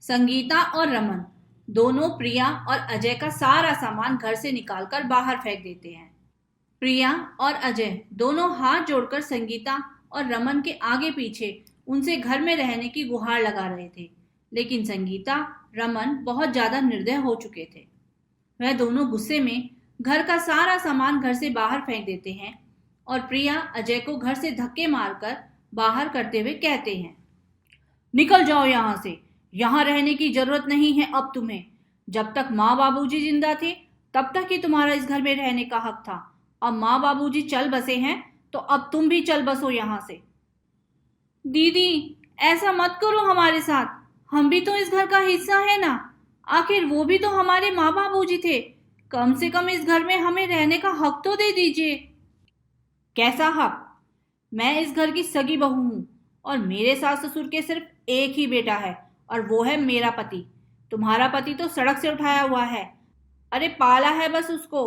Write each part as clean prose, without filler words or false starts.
संगीता और रमन दोनों प्रिया और अजय का सारा सामान घर से निकालकर बाहर फेंक देते हैं। प्रिया और अजय दोनों हाथ जोड़कर संगीता और रमन के आगे पीछे उनसे घर में रहने की गुहार लगा रहे थे, लेकिन संगीता, रमन बहुत ज्यादा निर्दय हो चुके थे। वह दोनों गुस्से में घर का सारा सामान घर से बाहर फेंक देते हैं और प्रिया अजय को घर से धक्के मारकर बाहर करते हुए कहते हैं, निकल जाओ यहाँ से। यहाँ रहने की जरूरत नहीं है अब तुम्हें। जब तक माँ बाबूजी जिंदा थे तब तक ही तुम्हारा इस घर में रहने का हक था। अब माँ बाबूजी चल बसे हैं तो अब तुम भी चल बसो यहाँ से। दीदी, ऐसा मत करो हमारे साथ। हम भी तो इस घर का हिस्सा है ना। आखिर वो भी तो हमारे माँ बाबूजी थे। कम से कम इस घर में हमें रहने का हक तो दे दीजिए। कैसा हक? मैं इस घर की सगी बहू हूँ और मेरे सास ससुर के सिर्फ एक ही बेटा है और वो है मेरा पति। तुम्हारा पति तो सड़क से उठाया हुआ है। अरे पाला है बस उसको,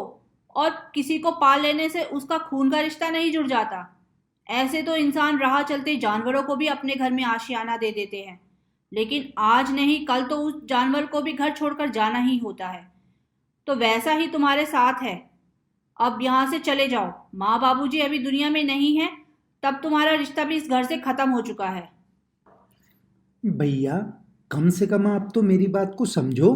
और किसी को पाल लेने से उसका खून का रिश्ता नहीं जुड़ जाता। ऐसे तो इंसान राह चलते जानवरों को भी अपने घर में आशियाना दे देते हैं, लेकिन आज नहीं कल तो उस जानवर को भी घर छोड़कर जाना ही होता है। तो वैसा ही तुम्हारे साथ है। अब यहाँ से चले जाओ। माँ बाबूजी अभी दुनिया में नहीं है, तब तुम्हारा रिश्ता भी इस घर से खत्म हो चुका है। भैया, कम से कम आप तो मेरी बात को समझो।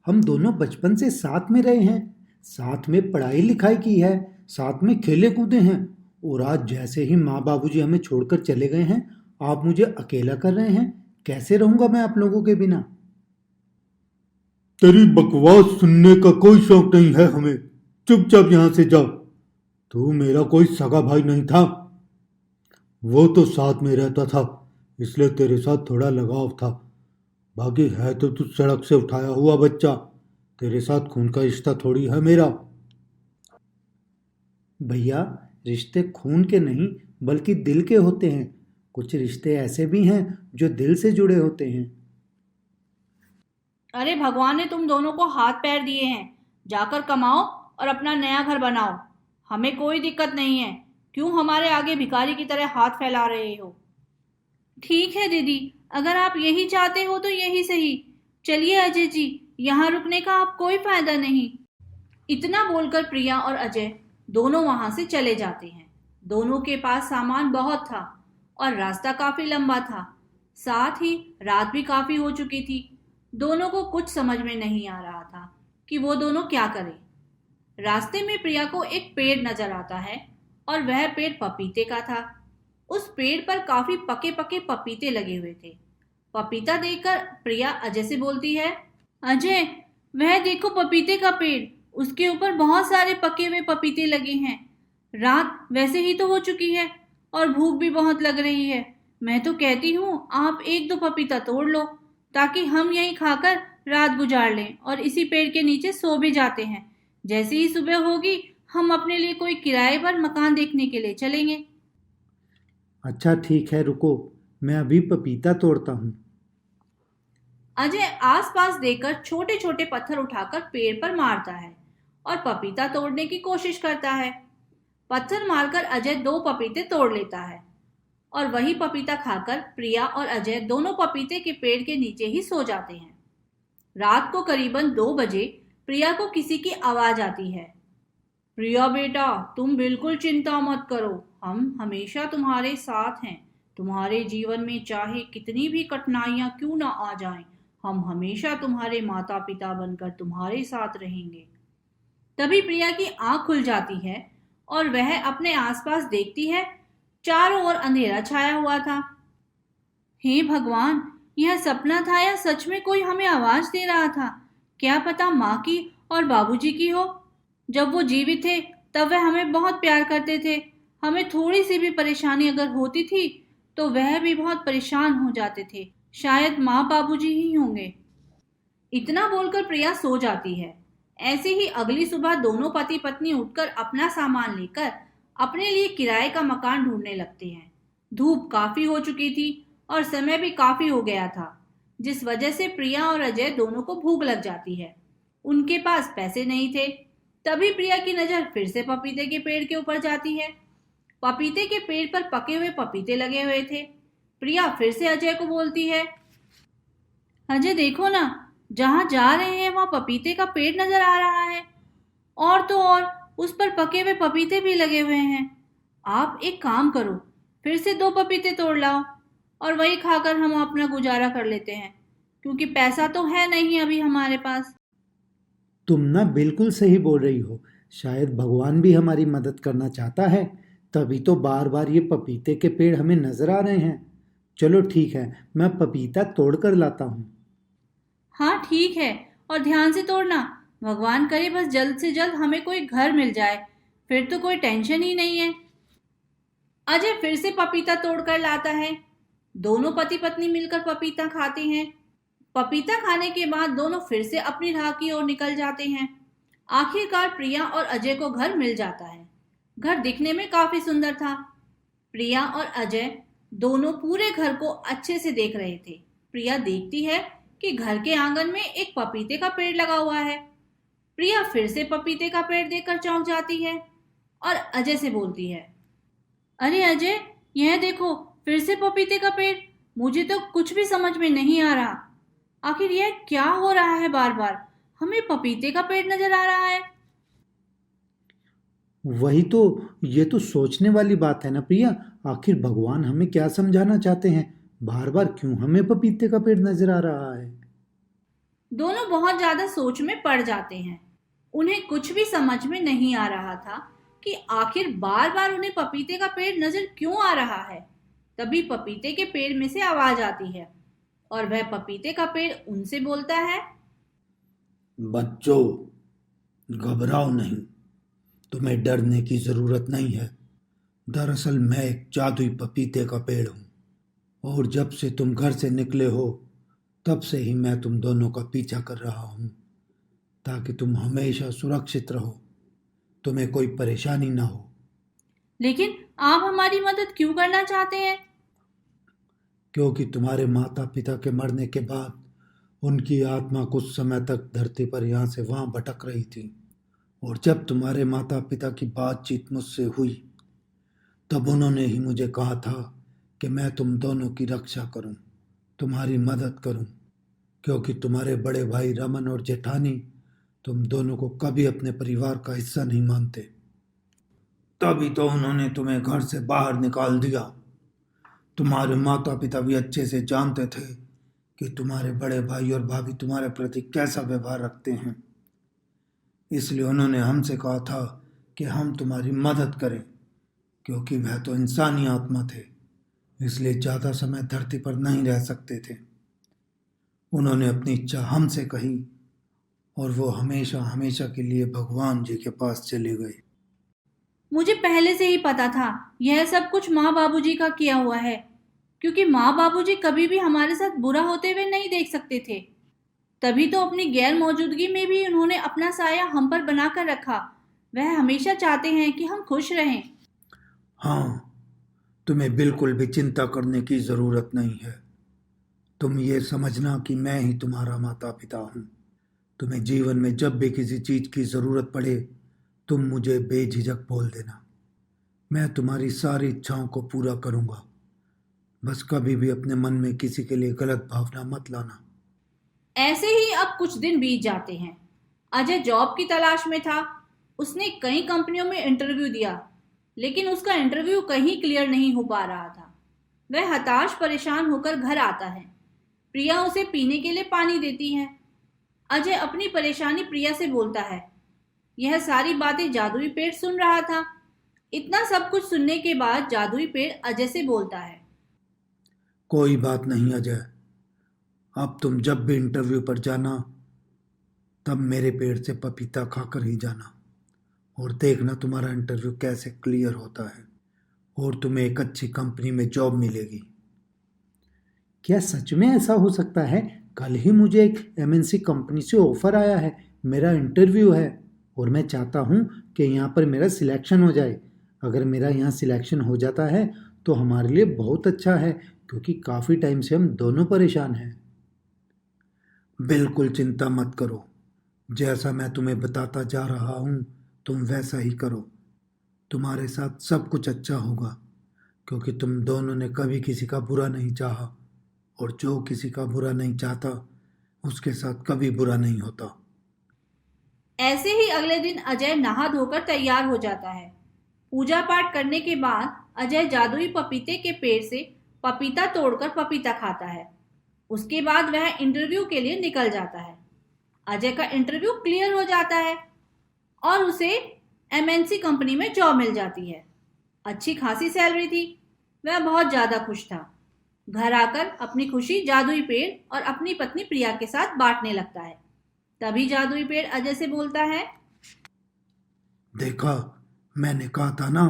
हम दोनों बचपन से साथ में रहे हैं, साथ में पढ़ाई लिखाई की है, साथ में खेले कूदे हैं, और आज जैसे ही माँ बाबूजी हमें छोड़कर चले गए हैं, आप मुझे अकेला कर रहे हैं। कैसे रहूंगा मैं आप लोगों के बिना? तेरी बकवास सुनने का कोई शौक नहीं है हमें। चुपचाप यहाँ से जाओ। तू मेरा कोई सगा भाई नहीं था। वो तो साथ में रहता था, इसलिए तेरे साथ थोड़ा लगाव था। बाकी है तो तू सड़क से उठाया हुआ बच्चा। तेरे साथ खून का रिश्ता थोड़ी है मेरा। भैया, रिश्ते खून के नहीं बल्कि दिल के होते हैं। कुछ रिश्ते ऐसे भी हैं जो दिल से जुड़े होते हैं। अरे भगवान ने तुम दोनों को हाथ पैर दिए हैं। जाकर कमाओ और अपना नया घर बनाओ। हमें कोई दिक्कत नहीं है। क्यों हमारे आगे भिखारी की तरह हाथ फैला रहे हो? ठीक है दीदी, अगर आप यही चाहते हो तो यही सही। चलिए अजय जी, यहाँ रुकने का अब कोई फायदा नहीं। इतना बोलकर प्रिया और अजय दोनों वहां से चले जाते हैं। दोनों के पास सामान बहुत था और रास्ता काफी लंबा था। साथ ही रात भी काफी हो चुकी थी। दोनों को कुछ समझ में नहीं आ रहा था कि वो दोनों क्या करें। रास्ते में प्रिया को एक पेड़ नजर आता है और वह पेड़ पपीते का था। उस पेड़ पर काफी पके पके पपीते लगे हुए थे। पपीता देखकर प्रिया अजय से बोलती है, अजय, वह देखो पपीते का पेड़। उसके ऊपर बहुत सारे पके हुए पपीते लगे हैं। रात वैसे ही तो हो चुकी है और भूख भी बहुत लग रही है। मैं तो कहती हूँ आप एक दो पपीता तोड़ लो, ताकि हम यहीं खाकर रात गुजार लें और इसी पेड़ के नीचे सो भी जाते हैं। जैसे ही सुबह होगी हम अपने लिए कोई किराए पर मकान देखने के लिए चलेंगे। अच्छा ठीक है, रुको, मैं अभी पपीता तोड़ता हूँ। अजय आसपास देखकर छोटे छोटे पत्थर उठाकर पेड़ पर मारता है और पपीता तोड़ने की कोशिश करता है। पत्थर मारकर अजय दो पपीते तोड़ लेता है और वही पपीता खाकर प्रिया और अजय दोनों पपीते के पेड़ के नीचे ही सो जाते हैं। रात को करीबन 2 बजे प्रिया को किसी की आवाज आती है। प्रिया बेटा, तुम बिल्कुल चिंता मत करो। हम हमेशा तुम्हारे साथ हैं। तुम्हारे जीवन में चाहे कितनी भी कठिनाइयां क्यों ना आ जाएं, हम हमेशा तुम्हारे माता पिता बनकर तुम्हारे साथ रहेंगे। तभी प्रिया की आंख खुल जाती है और वह अपने आसपास देखती है। चारों ओर अंधेरा छाया हुआ था। हे भगवान, यह सपना था या सच में कोई हमें आवाज दे रहा था? क्या पता माँ की और बाबूजी की हो। जब वो जीवित थे तब वह हमें बहुत प्यार करते थे। हमें थोड़ी सी भी परेशानी अगर होती थी तो वह भी बहुत परेशान हो जाते थे। शायद माँ बाबूजी ही होंगे। इतना बोलकर प्रिया सो जाती है। ऐसे ही अगली सुबह दोनों पति पत्नी उठकर अपना सामान लेकर अपने लिए किराए का मकान ढूंढने लगते हैं। धूप काफी हो चुकी थी और समय भी काफी हो गया था, जिस वजह से प्रिया और अजय दोनों को भूख लग जाती है। उनके पास पैसे नहीं थे। तभी प्रिया की नजर फिर से पपीते के पेड़ के ऊपर जाती है। पपीते के पेड़ पर पके हुए पपीते लगे हुए थे। प्रिया फिर से अजय को बोलती है, अजय देखो ना, जहाँ जा रहे हैं वहाँ पपीते का पेड़ नजर आ रहा है। और तो और उस पर पके हुए पपीते भी लगे हुए हैं। आप एक काम करो, फिर से 2 पपीते तोड़ लाओ और वही खाकर हम अपना गुजारा कर लेते हैं, क्योंकि पैसा तो है नहीं अभी हमारे पास। तुम ना बिल्कुल सही बोल रही हो। शायद भगवान भी हमारी मदद करना चाहता है, तभी तो बार बार ये पपीते के पेड़ हमें नजर आ रहे हैं। चलो ठीक है, मैं पपीता तोड़ कर लाता हूँ। हाँ ठीक है, और ध्यान से तोड़ना। भगवान करे बस जल्द से जल्द हमें कोई घर मिल जाए, फिर तो कोई टेंशन ही नहीं है। अजय फिर से पपीता तोड़कर लाता है। दोनों पति पत्नी मिलकर पपीता खाते हैं। पपीता खाने के बाद दोनों फिर से अपनी राह की ओर निकल जाते हैं। आखिरकार प्रिया और अजय को घर मिल जाता है। घर दिखने में काफी सुंदर था। प्रिया और अजय दोनों पूरे घर को अच्छे से देख रहे थे। प्रिया देखती है कि घर के आंगन में एक पपीते का पेड़ लगा हुआ है। प्रिया फिर से पपीते का पेड़ देखकर चौंक जाती है और अजय से बोलती है, अरे अजय, यह देखो, फिर से पपीते का पेड़। मुझे तो कुछ भी समझ में नहीं आ रहा। आखिर यह क्या हो रहा है? बार बार हमें पपीते का पेड़ नजर आ रहा है। वही तो, ये तो सोचने वाली बात है ना प्रिया। आखिर भगवान हमें क्या समझाना चाहते हैं? बार बार क्यों हमें पपीते का पेड़ नजर आ रहा है? दोनों बहुत ज्यादा सोच में पड़ जाते हैं। उन्हें कुछ भी समझ में नहीं आ रहा था कि आखिर बार बार उन्हें पपीते का पेड़ नजर क्यों आ रहा है। तभी पपीते के पेड़ में से आवाज आती है और वह पपीते का पेड़ उनसे बोलता है, बच्चों, घबराओ नहीं। तुम्हें डरने की जरूरत नहीं है। दरअसल मैं एक जादुई पपीते का पेड़ हूँ, और जब से तुम घर से निकले हो तब से ही मैं तुम दोनों का पीछा कर रहा हूँ, ताकि तुम हमेशा सुरक्षित रहो, तुम्हें कोई परेशानी ना हो। लेकिन आप हमारी मदद क्यों करना चाहते हैं? क्योंकि तुम्हारे माता पिता के मरने के बाद उनकी आत्मा कुछ समय तक धरती पर यहाँ से वहाँ भटक रही थी, और जब तुम्हारे माता पिता की बातचीत मुझसे हुई तब उन्होंने ही मुझे कहा था कि मैं तुम दोनों की रक्षा करूं, तुम्हारी मदद करूं, क्योंकि तुम्हारे बड़े भाई रमन और जेठानी तुम दोनों को कभी अपने परिवार का हिस्सा नहीं मानते। तभी तो उन्होंने तुम्हें घर से बाहर निकाल दिया। तुम्हारे माता पिता भी अच्छे से जानते थे कि तुम्हारे बड़े भाई और भाभी तुम्हारे प्रति कैसा व्यवहार रखते हैं, इसलिए उन्होंने हमसे कहा था कि हम तुम्हारी मदद करें, क्योंकि वह तो इंसानी आत्मा थे, इसलिए ज़्यादा समय धरती पर नहीं रह सकते थे। उन्होंने अपनी इच्छा हमसे कही और वो हमेशा हमेशा के लिए भगवान जी के पास चले गए। मुझे पहले से ही पता था यह सब कुछ माँ बाबूजी का किया हुआ है, क्योंकि माँ बाबूजी कभी भी हमारे साथ बुरा होते हुए नहीं देख सकते थे। तभी तो अपनी गैर मौजूदगी में भी उन्होंने अपना साया हम पर बनाकर रखा। वह हमेशा चाहते हैं कि हम खुश रहें। हाँ, तुम्हें बिल्कुल भी चिंता करने की ज़रूरत नहीं है। तुम ये समझना कि मैं ही तुम्हारा माता पिता हूँ। तुम्हें जीवन में जब भी किसी चीज़ की ज़रूरत पड़े, तुम मुझे बेझिझक बोल देना। मैं तुम्हारी सारी इच्छाओं को पूरा करूँगा। बस कभी भी अपने मन में किसी के लिए गलत भावना मत लाना। ऐसे ही अब कुछ दिन बीत जाते हैं। अजय जॉब की तलाश में था। उसने कई कंपनियों में इंटरव्यू दिया, लेकिन उसका इंटरव्यू कहीं क्लियर नहीं हो पा रहा था। वह हताश परेशान होकर घर आता है। प्रिया उसे पीने के लिए पानी देती है। अजय अपनी परेशानी प्रिया से बोलता है। यह सारी बातें जादुई पेड़ सुन रहा था। इतना सब कुछ सुनने के बाद जादुई पेड़ अजय से बोलता है, कोई बात नहीं अजय, अब तुम जब भी इंटरव्यू पर जाना तब मेरे पेड़ से पपीता खाकर ही जाना, और देखना तुम्हारा इंटरव्यू कैसे क्लियर होता है और तुम्हें एक अच्छी कंपनी में जॉब मिलेगी। क्या सच में ऐसा हो सकता है? कल ही मुझे एक एमएनसी कंपनी से ऑफर आया है। मेरा इंटरव्यू है और मैं चाहता हूँ कि यहाँ पर मेरा सिलेक्शन हो जाए। अगर मेरा यहाँ सिलेक्शन हो जाता है तो हमारे लिए बहुत अच्छा है, क्योंकि काफ़ी टाइम से हम दोनों परेशान हैं। बिल्कुल चिंता मत करो। जैसा मैं तुम्हें बताता जा रहा हूँ तुम वैसा ही करो। तुम्हारे साथ सब कुछ अच्छा होगा, क्योंकि तुम दोनों ने कभी किसी का बुरा नहीं चाहा, और जो किसी का बुरा नहीं चाहता उसके साथ कभी बुरा नहीं होता। ऐसे ही अगले दिन अजय नहा धोकर तैयार हो जाता है। पूजा पाठ करने के बाद अजय जादुई पपीते के पेड़ से पपीता तोड़कर पपीता खाता है। उसके बाद वह इंटरव्यू के लिए निकल जाता है। अजय का इंटरव्यू क्लियर हो जाता है और उसे एमएनसी कंपनी में जॉब मिल जाती है। अच्छी खासी सैलरी थी। वह बहुत ज़्यादा खुश था। घर आकर अपनी खुशी जादुई पेड़ और अपनी पत्नी प्रिया के साथ बांटने लगता है। तभी जादुई पेड़ अजय से बोलता है, देखा, मैंने कहा था ना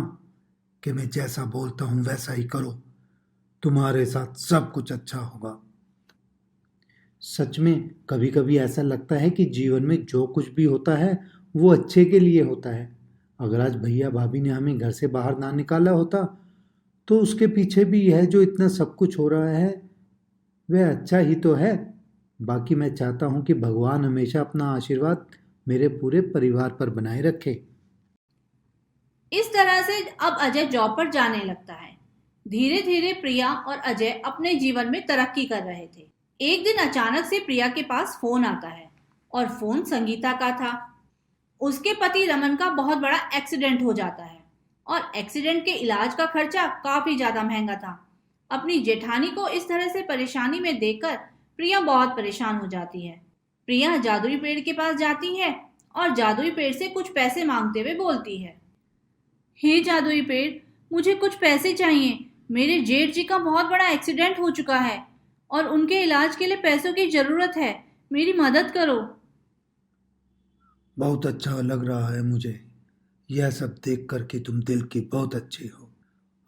कि मैं जैसा बोलता हूँ वैसा ही करो, तुम्हारे साथ सब कुछ अच्छा होगा। सच में कभी कभी ऐसा लगता है कि जीवन में जो कुछ भी होता है वो अच्छे के लिए होता है। अगर आज भैया भाभी ने हमें घर से बाहर ना निकाला होता तो उसके पीछे भी यह जो इतना सब कुछ हो रहा है वह अच्छा ही तो है। बाकी मैं चाहता हूँ कि भगवान हमेशा अपना आशीर्वाद मेरे पूरे परिवार पर बनाए रखे। इस तरह से अब अजय जॉब पर जाने लगता है। धीरे धीरे प्रिया और अजय अपने जीवन में तरक्की कर रहे थे। एक दिन अचानक से प्रिया के पास फोन आता है और फोन संगीता का था। उसके पति रमन का बहुत बड़ा एक्सीडेंट हो जाता है और एक्सीडेंट के इलाज का खर्चा काफी ज्यादा महंगा था। अपनी जेठानी को इस तरह से परेशानी में देखकर प्रिया बहुत परेशान हो जाती है। प्रिया जादुई पेड़ के पास जाती है और जादुई पेड़ से कुछ पैसे मांगते हुए बोलती है, हे जादुई पेड़, मुझे कुछ पैसे चाहिए। मेरे जेठ जी का बहुत बड़ा एक्सीडेंट हो चुका है और उनके इलाज के लिए पैसों की जरूरत है। मेरी मदद करो। बहुत अच्छा लग रहा है मुझे यह सब देख कर कि तुम दिल की बहुत अच्छी हो।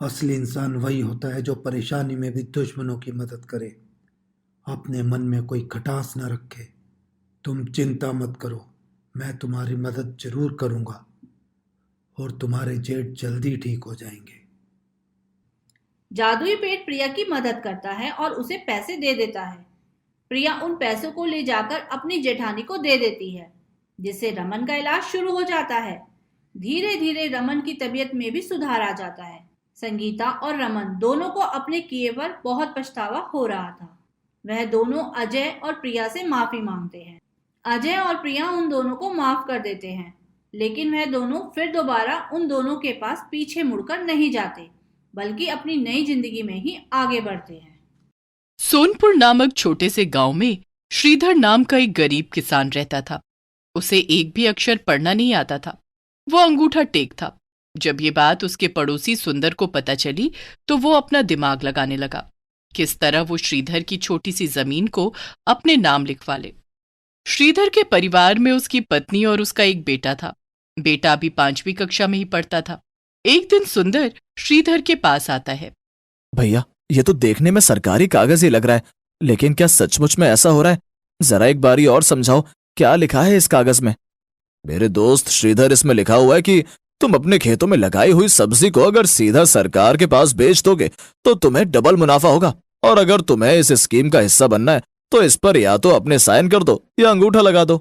असली इंसान वही होता है जो परेशानी में भी दुश्मनों की मदद करे, अपने मन में कोई खटास न रखे। तुम चिंता मत करो, मैं तुम्हारी मदद जरूर करूंगा और तुम्हारे जेठ जल्दी ठीक हो जाएंगे। जादुई पेड़ प्रिया की मदद करता है और उसे पैसे दे देता है। प्रिया उन पैसों को ले जाकर अपनी जेठानी को दे देती है, जिससे रमन का इलाज शुरू हो जाता है। धीरे धीरे रमन की तबीयत में भी सुधार आ जाता है। संगीता और रमन दोनों को अपने किए पर बहुत पछतावा हो रहा था। वह दोनों अजय और प्रिया से माफी मांगते हैं। अजय और प्रिया उन दोनों को माफ कर देते हैं, लेकिन वह दोनों फिर दोबारा उन दोनों के पास पीछे मुड़कर नहीं जाते, बल्कि अपनी नई जिंदगी में ही आगे बढ़ते हैं। सोनपुर नामक छोटे से गांव में श्रीधर नाम का एक गरीब किसान रहता था। उसे एक भी अक्षर पढ़ना नहीं आता था। वो अंगूठा टेक था। जब ये बात उसके पड़ोसी सुंदर को पता चली तो वो अपना दिमाग लगाने लगा किस तरह वो श्रीधर की छोटी सी जमीन को अपने नाम लिखवा ले। श्रीधर के परिवार में उसकी पत्नी और उसका एक बेटा था। बेटा अभी 5वीं कक्षा में ही पढ़ता था। एक दिन सुंदर श्रीधर के पास आता है। भैया, ये तो देखने में सरकारी कागज ही लग रहा है, लेकिन क्या सचमुच में ऐसा हो रहा है? जरा एक बारी और समझाओ, क्या लिखा है इस कागज में? मेरे दोस्त श्रीधर, इसमें लिखा हुआ है कि तुम अपने खेतों में लगाई हुई सब्जी को अगर सीधा सरकार के पास बेच दोगे तो तुम्हें डबल मुनाफा होगा, और अगर तुम्हें इस स्कीम का हिस्सा बनना है तो इस पर या तो अपने साइन कर दो या अंगूठा लगा दो।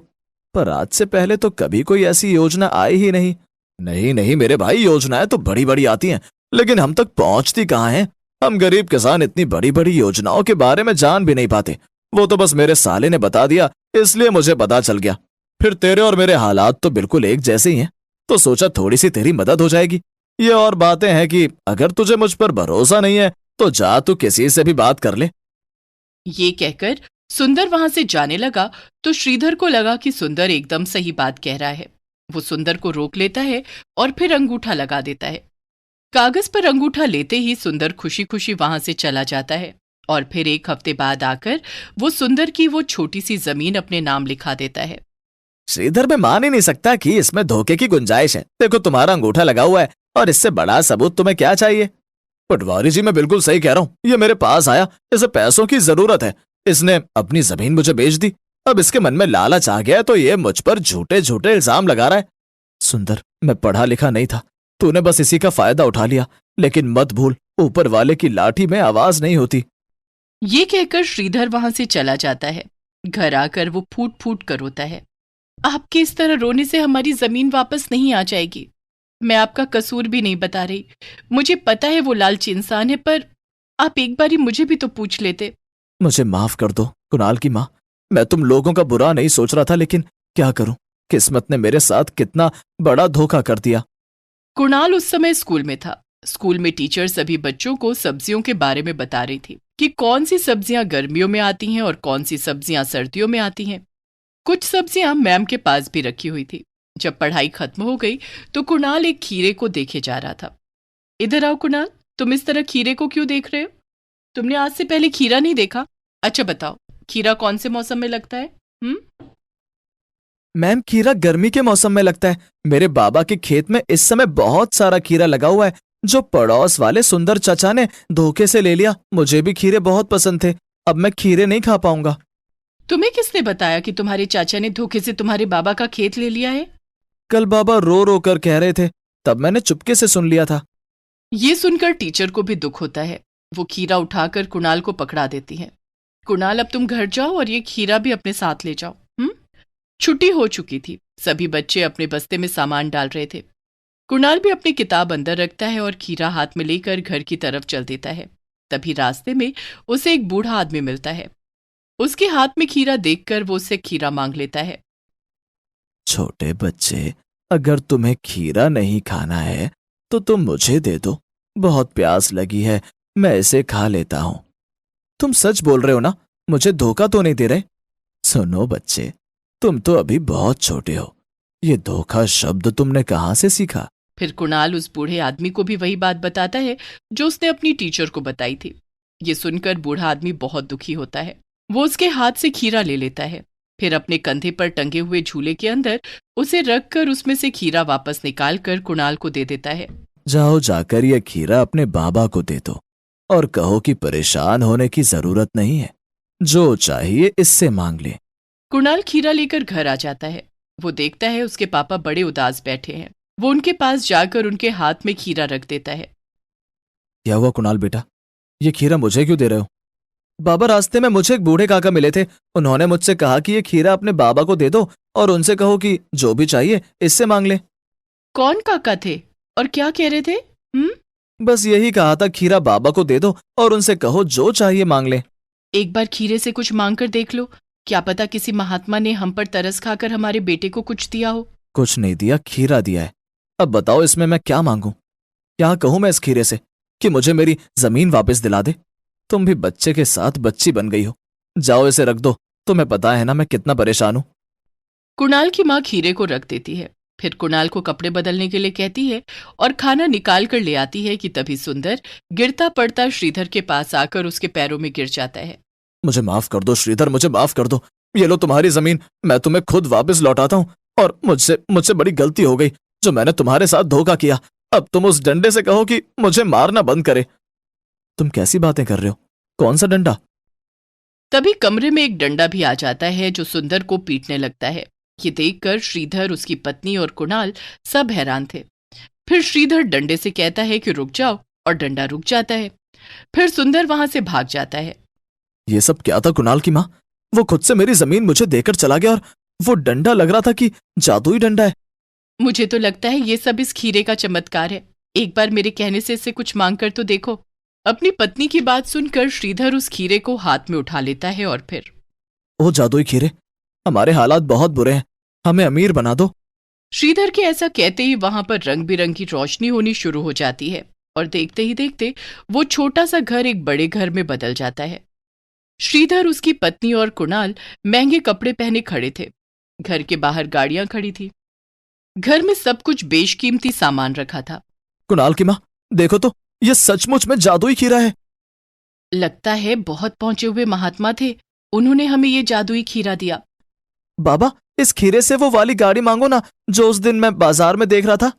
पर आज से पहले तो कभी कोई ऐसी योजना आई ही नहीं। नहीं नहीं मेरे भाई, योजनाएं तो बड़ी बड़ी आती हैं, लेकिन हम तक पहुंचती कहाँ हैं? हम गरीब किसान इतनी बड़ी बड़ी योजनाओं के बारे में जान भी नहीं पाते। वो तो बस मेरे साले ने बता दिया, इसलिए मुझे पता चल गया। फिर तेरे और मेरे हालात तो बिल्कुल एक जैसे ही हैं, तो सोचा थोड़ी सी तेरी मदद हो जाएगी। ये और बातें हैं कि अगर तुझे मुझ पर भरोसा नहीं है तो जा तू किसी से भी बात कर ले। ये कहकर सुंदर वहां से जाने लगा तो श्रीधर को लगा कि सुंदर एकदम सही बात कह रहा है। वो सुंदर को रोक लेता है और फिर अंगूठा लगा देता है। कागज पर अंगूठा लेते ही सुंदर खुशी खुशी वहां से चला जाता है और फिर एक हफ्ते बाद आकर वो सुंदर की वो छोटी सी जमीन अपने नाम लिखा देता है। श्रीधर, मैं मान ही नहीं सकता कि इसमें धोखे की गुंजाइश है। देखो, तुम्हारा अंगूठा लगा हुआ है और इससे बड़ा सबूत तुम्हें क्या चाहिए? पटवारी जी, मैं बिल्कुल सही कह रहा हूँ। ये मेरे पास आया, इसे पैसों की जरूरत है। इसने अपनी जमीन मुझे बेच दी। अब इसके मन में लालच आ गया तो ये मुझ पर झूठे झूठे इल्जाम लगा रहा है। सुंदर, मैं पढ़ा लिखा नहीं था, तूने बस इसी का फायदा उठा लिया। लेकिन मत भूल, ऊपर वाले की लाठी में आवाज नहीं होती। ये कहकर श्रीधर वहां से चला जाता है। घर आकर वो फूट फूट कर रोता है। आपके इस तरह रोने से हमारी जमीन वापस नहीं आ जाएगी। मैं आपका कसूर भी नहीं बता रही। मुझे पता है वो लालची इंसान है, पर आप एक बारी मुझे भी तो पूछ लेते। मुझे माफ कर दो कुणाल की माँ, मैं तुम लोगों का बुरा नहीं सोच रहा था, लेकिन क्या करूं, किस्मत ने मेरे साथ कितना बड़ा धोखा कर दिया। कुणाल उस समय स्कूल में था। स्कूल में टीचर सभी बच्चों को सब्जियों के बारे में बता रही थी कि कौन सी सब्जियां गर्मियों में आती हैं और कौन सी सब्जियां सर्दियों में आती हैं। कुछ सब्जियां मैम के पास भी रखी हुई थी। जब पढ़ाई खत्म हो गई तो कुणाल एक खीरे को देखे जा रहा था। इधर आओ कुणाल, तुम इस तरह खीरे को क्यों देख रहे हो? तुमने आज से पहले खीरा नहीं देखा? अच्छा बताओ, खीरा कौन से मौसम में लगता है? मैम, खीरा गर्मी के मौसम में लगता है। मेरे बाबा के खेत में इस समय बहुत सारा खीरा लगा हुआ है, जो पड़ोस वाले सुंदर चाचा ने धोखे से ले लिया। मुझे भी खीरे बहुत पसंद थे, अब मैं खीरे नहीं खा पाऊंगा। तुम्हें किसने बताया कि तुम्हारे चाचा ने धोखे से तुम्हारे बाबा का खेत ले लिया है? कल बाबा रो रो कर कह रहे थे, तब मैंने चुपके से सुन लिया था। ये सुनकर टीचर को भी दुख होता है। वो खीरा उठाकर कुणाल को पकड़ा देती है। कुणाल, अब तुम घर जाओ और ये खीरा भी अपने साथ ले जाओ। छुट्टी हो चुकी थी। सभी बच्चे अपने बस्ते में सामान डाल रहे थे। कुणाल भी अपनी किताब अंदर रखता है और खीरा हाथ में लेकर घर की तरफ चल देता है। तभी रास्ते में उसे एक बूढ़ा आदमी मिलता है। उसके हाथ में खीरा देखकर वो उससे खीरा मांग लेता है। छोटे बच्चे, अगर तुम्हें खीरा नहीं खाना है तो तुम मुझे दे दो। बहुत प्यास लगी है, मैं इसे खा लेता हूं। तुम सच बोल रहे हो ना? मुझे धोखा तो नहीं दे रहे? सुनो बच्चे, तुम तो अभी बहुत छोटे हो। ये धोखा शब्द तुमने कहां से सीखा? फिर कुणाल उस बूढ़े आदमी को भी वही बात बताता है जो उसने अपनी टीचर को बताई थी। ये सुनकर बूढ़ा आदमी बहुत दुखी होता है। वो उसके हाथ से खीरा ले लेता है, फिर अपने कंधे पर टंगे हुए झूले के अंदर उसे रखकर उसमें से खीरा वापस निकाल कर कुणाल को दे देता है। जाओ, जाकर यह खीरा अपने बाबा को दे दो और कहो कि परेशान होने की जरूरत नहीं है, जो चाहिए इससे मांग ले। कुणाल खीरा लेकर घर आ जाता है। वो देखता है उसके पापा बड़े उदास बैठे हैं। वो उनके पास जाकर उनके हाथ में खीरा रख देता है। क्या हुआ कुणाल बेटा, ये खीरा मुझे क्यों दे रहे हो? बाबा, रास्ते में मुझे एक बूढ़े काका मिले थे। उन्होंने मुझसे कहा कि ये खीरा अपने बाबा को दे दो और उनसे कहो कि जो भी चाहिए इससे मांग ले। कौन काका थे और क्या कह रहे थे? बस यही कहा था, खीरा बाबा को दे दो और उनसे कहो जो चाहिए मांग ले। एक बार खीरे से कुछ मांग कर देख लो, क्या पता किसी महात्मा ने हम पर तरस खाकर हमारे बेटे को कुछ दिया हो। कुछ नहीं दिया, खीरा दिया है। अब बताओ इसमें मैं क्या मांगूं? क्या कहूं मैं इस खीरे से कि मुझे मेरी जमीन वापस दिला दे? तुम भी बच्चे के साथ बच्ची बन गई हो। जाओ इसे रख दो, तुम्हें पता है ना मैं कितना परेशान हूं। कुणाल की माँ खीरे को रख देती है। फिर कुणाल को कपड़े बदलने के लिए कहती है और खाना निकाल कर ले आती है कि तभी सुंदर गिरता पड़ता श्रीधर के पास आकर उसके पैरों में गिर जाता है। मुझे माफ कर दो श्रीधर, मुझे माफ कर दो। ये लो तुम्हारी जमीन, मैं तुम्हें खुद वापस लौटाता हूं। और मुझसे बड़ी गलती हो गई जो मैंने तुम्हारे साथ धोखा किया। अब तुम उस डंडे से कहो कि मुझे मारना बंद करे। तुम कैसी बातें कर रहे हो? कौन सा डंडा? तभी कमरे में एक डंडा भी आ जाता है जो सुंदर को पीटने लगता है। ये देखकर श्रीधर, उसकी पत्नी और कुणाल सब हैरान थे। फिर श्रीधर डंडे से कहता है कि रुक जाओ और डंडा रुक जाता है। फिर सुंदर वहां से भाग जाता है। ये सब क्या था कुणाल की माँ? वो खुद से मेरी जमीन मुझे देकर चला गया और वो डंडा लग रहा था कि जादुई डंडा है। मुझे तो लगता है ये सब इस खीरे का चमत्कार है। एक बार मेरे कहने से इससे कुछ मांग कर तो देखो। अपनी पत्नी की बात सुनकर श्रीधर उस खीरे को हाथ में उठा लेता है और फिर, ओ जादुई खीरे, हमारे हालात बहुत बुरे हैं, हमें अमीर बना दो। श्रीधर के ऐसा कहते ही वहां पर रंग बिरंगी रोशनी होनी शुरू हो जाती है और देखते ही देखते वो छोटा सा घर एक बड़े घर में बदल जाता है। श्रीधर, उसकी पत्नी और कुणाल महंगे कपड़े पहने खड़े थे। घर के बाहर गाड़ियां खड़ी थी। घर में सब कुछ बेशकीमती सामान रखा था। कुणाल की माँ, देखो तो, ये सचमुच में जादुई खीरा है। लगता है बहुत पहुंचे हुए महात्मा थे, उन्होंने हमें ये जादुई खीरा दिया। बाबा, इस खीरे से वो वाली गाड़ी मांगो ना जो उस दिन मैं बाजार में देख रहा था।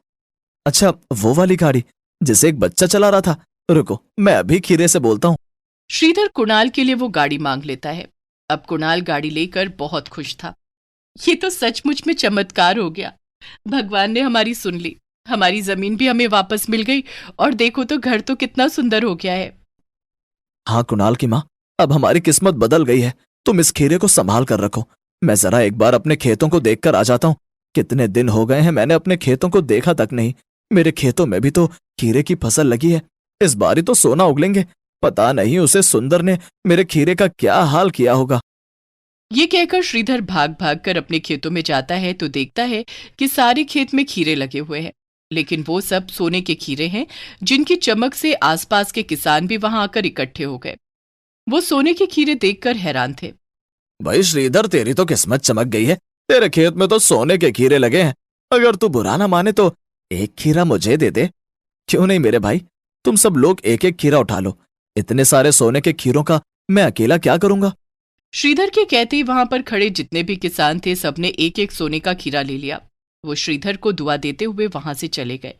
अच्छा, वो वाली गाड़ी जिसे एक बच्चा चला रहा था। रुको, मैं अभी खीरे से बोलता हूँ। श्रीधर कुणाल के लिए वो गाड़ी मांग लेता है। अब कुणाल गाड़ी लेकर बहुत खुश था। ये तो सचमुच में चमत्कार हो गया। भगवान ने हमारी सुन ली। हमारी जमीन भी हमें वापस मिल गई और देखो तो घर तो कितना सुंदर हो गया है। हाँ कुणाल की माँ, अब हमारी किस्मत बदल गई है। तुम इस खीरे को संभाल कर रखो। मैं जरा एक बार अपने खेतों को देखकर आ जाता हूँ। कितने दिन हो गए हैं मैंने अपने खेतों को देखा तक नहीं। मेरे खेतों में भी तो खीरे की फसल लगी है। इस बारी तो सोना उगलेंगे। पता नहीं उसे सुंदर ने मेरे खीरे का क्या हाल किया होगा। ये कहकर श्रीधर भाग भाग कर अपने खेतों में जाता है तो देखता है कि सारे खेत में खीरे लगे हुए हैं, लेकिन वो सब सोने के खीरे हैं जिनकी चमक से आसपास के किसान भी वहां आकर इकट्ठे हो गए। वो सोने के खीरे देखकर हैरान थे। भाई श्रीधर, तेरी तो किस्मत चमक गई है, तेरे खेत में तो सोने के खीरे लगे हैं। अगर तू बुरा ना माने तो एक खीरा मुझे दे दे। क्यों नहीं मेरे भाई, तुम सब लोग एक एक खीरा उठा लो। इतने सारे सोने के खीरों का मैं अकेला क्या करूंगा। श्रीधर के कहते ही वहां पर खड़े जितने भी किसान थे सबने एक एक सोने का खीरा ले लिया। वो श्रीधर को दुआ देते हुए वहां से चले गए।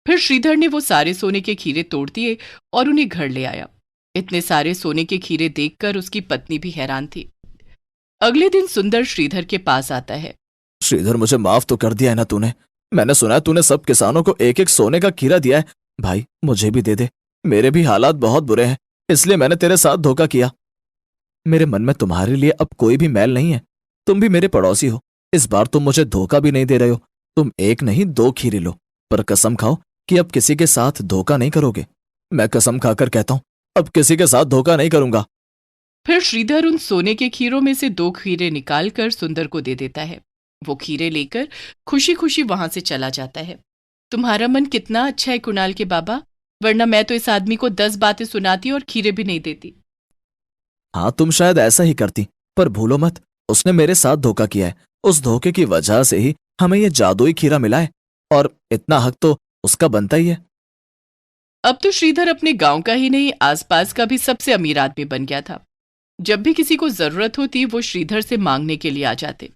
फिर श्रीधर ने वो सारे सोने के खीरे तोड़ दिए और उन्हें घर ले आया। इतने सारे सोने के खीरे देखकर उसकी पत्नी भी हैरान थी। अगले दिन सुंदर श्रीधर के पास आता है। श्रीधर, मुझे माफ तो कर दिया है ना तूने। मैंने सुना है तूने सब किसानों को एक एक सोने का खीरा दिया है। भाई मुझे भी दे दे, मेरे भी हालात बहुत बुरे हैं, इसलिए मैंने तेरे साथ धोखा किया। मेरे मन में तुम्हारे लिए अब कोई भी मैल नहीं है। तुम भी मेरे पड़ोसी हो, इस बार तुम मुझे धोखा भी नहीं दे रहे हो। तुम एक नहीं 2 खीरे लो, पर कसम खाओ कि अब किसी के साथ धोखा नहीं करोगे। मैं कसम खाकर कहता हूं, अब किसी के साथ धोखा नहीं करूंगा। फिर श्रीधर उन सोने के खीरों में से 2 खीरे निकालकर सुंदर को दे देता है। वो खीरे लेकर खुशी खुशी वहां से चला जाता है। तुम्हारा मन कितना अच्छा है कुणाल के बाबा, वरना मैं तो इस आदमी को 10 बातें सुनाती और खीरे भी नहीं देती। हाँ, तुम शायद ऐसा ही करती, पर भूलो मत, उसने मेरे साथ धोखा किया है। उस धोखे की वजह से ही हमें ये जादुई खीरा मिला है, और इतना हक तो उसका बनता ही है। अब तो श्रीधर अपने गांव का ही नहीं, आसपास का भी सबसे अमीर आदमी बन गया था। जब भी किसी को जरूरत होती वो श्रीधर से मांगने के लिए आ जाते।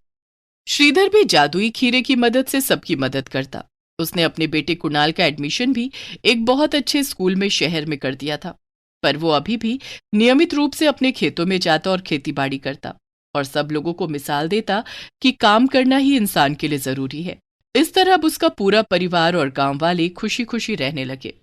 श्रीधर भी जादुई खीरे की मदद से सबकी मदद करता। उसने अपने बेटे कुणाल का एडमिशन भी एक बहुत अच्छे स्कूल में शहर में कर दिया था, पर वो अभी भी नियमित रूप से अपने खेतों में जाता और खेतीबाड़ी करता और सब लोगों को मिसाल देता कि काम करना ही इंसान के लिए जरूरी है। इस तरह अब उसका पूरा परिवार और गांव वाले खुशी खुशी रहने लगे।